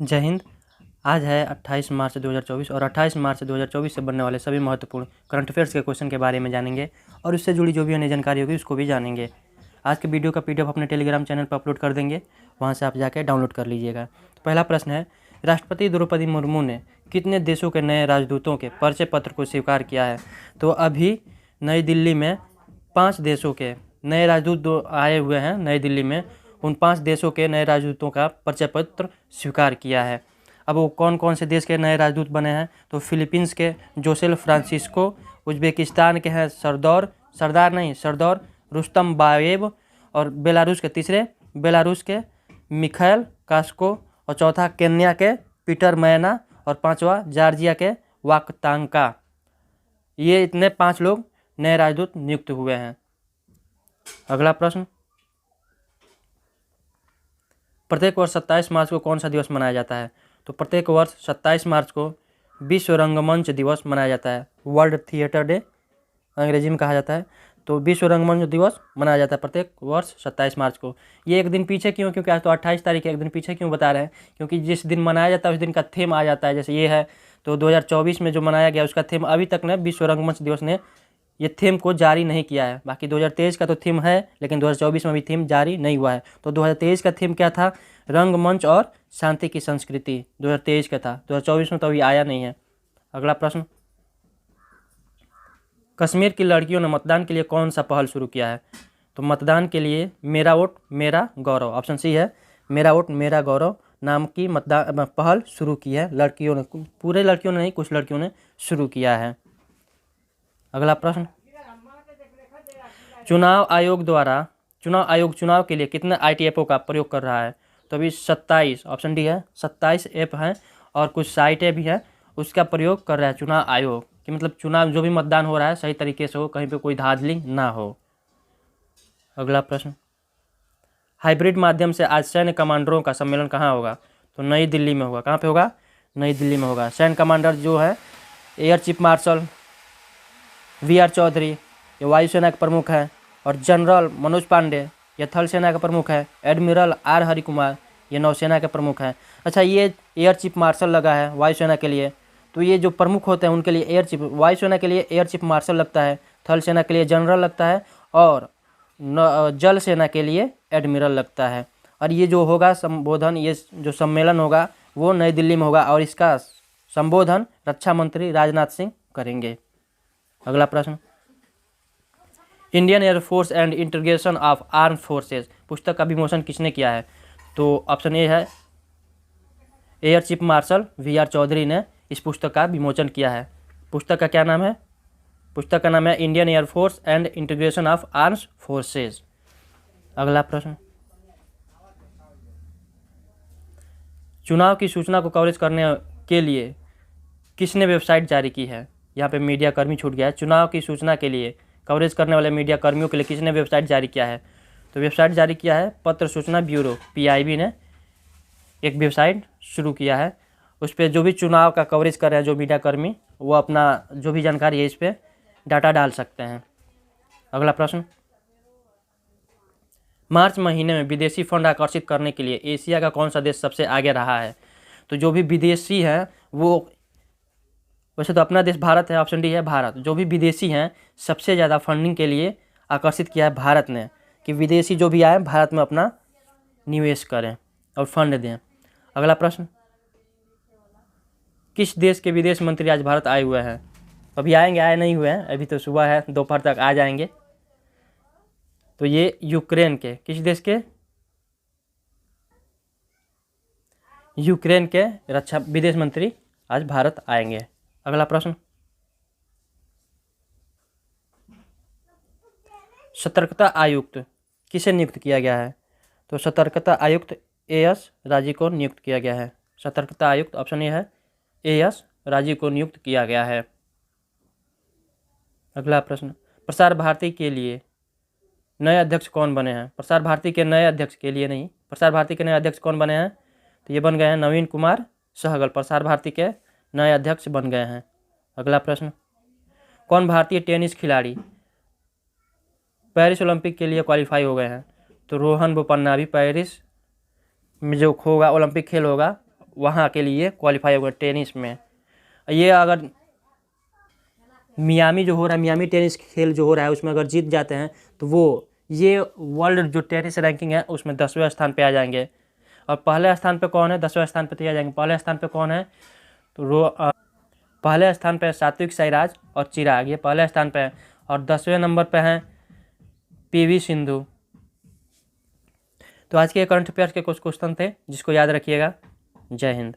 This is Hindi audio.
जय हिंद। आज है 28 मार्च 2024 और 28 मार्च 2024 से बनने वाले सभी महत्वपूर्ण करंट अफेयर्स के क्वेश्चन के बारे में जानेंगे और उससे जुड़ी जो भी अन्य जानकारी होगी उसको भी जानेंगे। आज के वीडियो का पीडीएफ अपने टेलीग्राम चैनल पर अपलोड कर देंगे, वहां से आप जाके डाउनलोड कर लीजिएगा। तो पहला प्रश्न है, राष्ट्रपति द्रौपदी मुर्मू ने कितने देशों के नए राजदूतों के परिचय पत्र को स्वीकार किया है? तो अभी नई दिल्ली में 5 देशों के नए राजदूत आए हुए हैं नई दिल्ली में। उन 5 देशों के नए राजदूतों का परिचय पत्र स्वीकार किया है। अब वो कौन कौन से देश के नए राजदूत बने हैं? तो फिलीपींस के जोसेल फ्रांसिस्को, उज्बेकिस्तान के हैं सरदौर रुस्तम बाएव, और बेलारूस के मिखाइल कास्को, और चौथा केन्या के पीटर मैना, और पांचवा जॉर्जिया के वाकतांका। ये इतने 5 लोग नए राजदूत नियुक्त हुए हैं। अगला प्रश्न, प्रत्येक वर्ष 27 मार्च को कौन सा दिवस मनाया जाता है? तो प्रत्येक वर्ष 27 मार्च को विश्व रंगमंच दिवस मनाया जाता है। वर्ल्ड थिएटर डे अंग्रेजी में कहा जाता है। तो विश्व रंगमंच दिवस मनाया जाता है प्रत्येक वर्ष 27 मार्च को। ये एक दिन पीछे क्यों? क्योंकि आज तो 28 तारीख है, एक दिन पीछे क्यों बता रहे हैं? क्योंकि जिस दिन मनाया जाता है उस दिन का थीम आ जाता है। जैसे ये है तो 2024 में जो मनाया गया उसका थीम अभी तक ने विश्व रंगमंच दिवस ने ये थीम को जारी नहीं किया है। बाकी 2023 का तो थीम है, लेकिन 2024 में भी थीम जारी नहीं हुआ है। तो 2023 का थीम क्या था? रंगमंच और शांति की संस्कृति 2023 का था। 2024 में तो अभी आया नहीं है। अगला प्रश्न, कश्मीर की लड़कियों ने मतदान के लिए कौन सा पहल शुरू किया है? तो मतदान के लिए मेरा वोट मेरा गौरव, ऑप्शन सी है, मेरा वोट मेरा गौरव नाम की मतदान पहल शुरू की है लड़कियों ने। पूरे लड़कियों ने नहीं, कुछ लड़कियों ने शुरू किया है। अगला प्रश्न, चुनाव आयोग चुनाव के लिए कितने आईटी ऐपों का प्रयोग कर रहा है? तो अभी 27, ऑप्शन डी है, 27 ऐप हैं और कुछ साइटें भी हैं, उसका प्रयोग कर रहा है चुनाव आयोग। कि मतलब चुनाव जो भी मतदान हो रहा है सही तरीके से हो, कहीं पे कोई धांधली ना हो। अगला प्रश्न, हाइब्रिड माध्यम से आज सैन्य कमांडरों का सम्मेलन कहाँ होगा? तो नई दिल्ली में होगा। कहाँ पे होगा? नई दिल्ली में होगा। सैन्य कमांडर जो है air chief marshal V R. Chaudhari, ये वायुसेना के प्रमुख हैं, और जनरल मनोज पांडे ये थल सेना के प्रमुख हैं, एडमिरल आर हरिकुमार ये नौसेना के प्रमुख हैं। अच्छा, ये एयर चीफ मार्शल लगा है वायुसेना के लिए। तो ये जो प्रमुख होते हैं उनके लिए एयर चीफ, वायुसेना के लिए एयर चीफ मार्शल लगता है, थल सेना के लिए जनरल लगता है, और जल सेना के लिए एडमिरल लगता है। और ये जो होगा संबोधन, ये जो सम्मेलन होगा वो नई दिल्ली में होगा, और इसका संबोधन रक्षा मंत्री राजनाथ सिंह करेंगे। अगला प्रश्न, Indian air force and integration of arm forces पुस्तक का विमोचन किसने किया है? तो ऑप्शन ए है, air chief marshal V R. Chaudhari ने इस पुस्तक का विमोचन किया है। पुस्तक का क्या नाम है? पुस्तक का नाम है Indian air force and integration of arms forces. अगला प्रश्न, चुनाव की सूचना को कवरेज करने के लिए किसने वेबसाइट जारी की है? यहाँ पे मीडिया कर्मी छूट गया है। चुनाव की सूचना के लिए कवरेज करने वाले मीडिया कर्मियों के लिए किसने वेबसाइट जारी किया है? तो वेबसाइट जारी किया है पत्र सूचना ब्यूरो PIB ने एक वेबसाइट शुरू किया है। उस पर जो भी चुनाव का कवरेज कर रहे हैं जो मीडिया कर्मी, वो अपना जो भी जानकारी है इस पर डाटा डाल सकते हैं। अगला प्रश्न, मार्च महीने में विदेशी फंड आकर्षित करने के लिए एशिया का कौन सा देश सबसे आगे रहा है? तो जो भी विदेशी हैं वो, वैसे तो अपना देश भारत है, ऑप्शन डी है भारत। जो भी विदेशी हैं सबसे ज़्यादा फंडिंग के लिए आकर्षित किया है भारत ने, कि विदेशी जो भी आए भारत में अपना निवेश करें और फंड दें। अगला प्रश्न, किस देश के विदेश मंत्री आज भारत आए हुए हैं? अभी आएंगे, आए नहीं हुए हैं, अभी तो सुबह है, दोपहर तक आ जाएंगे। तो ये यूक्रेन के, किस देश के? यूक्रेन के रक्षा विदेश मंत्री आज भारत आएंगे। अगला प्रश्न, सतर्कता आयुक्त किसे नियुक्त किया गया है? तो सतर्कता आयुक्त AS राजीव को नियुक्त किया गया है। सतर्कता आयुक्त ऑप्शन ए है, AS राजीव को नियुक्त किया गया है। अगला प्रश्न, प्रसार भारती के लिए नए अध्यक्ष कौन बने हैं? प्रसार भारती के नए अध्यक्ष के लिए नहीं, प्रसार भारती के नए अध्यक्ष कौन बने हैं? तो ये बन गए हैं नवीन कुमार सहगल, प्रसार भारती के नए अध्यक्ष बन गए हैं। अगला प्रश्न, कौन भारतीय टेनिस खिलाड़ी पेरिस ओलंपिक के लिए क्वालिफाई हो गए हैं? तो रोहन बोपन्ना भी पेरिस में जो होगा ओलंपिक खेल होगा वहाँ के लिए क्वालिफाई होगा टेनिस में। ये अगर मियामी जो हो रहा है, मियामी टेनिस खेल जो हो रहा है, उसमें अगर जीत जाते हैं तो वो ये वर्ल्ड जो टेनिस रैंकिंग है उसमें 10वें स्थान पे आ जाएंगे। और पहले स्थान पे कौन है, 10वें स्थान पे तो आ जाएंगे। पहले स्थान पे कौन है, तो पहले स्थान पे सात्विक साईराज और चिराग, ये पहले स्थान पे है। और 10वें नंबर पे हैं पीवी सिंधु। तो आज के करंट अफेयर्स के कुछ क्वेश्चन थे जिसको याद रखिएगा। जय हिंद।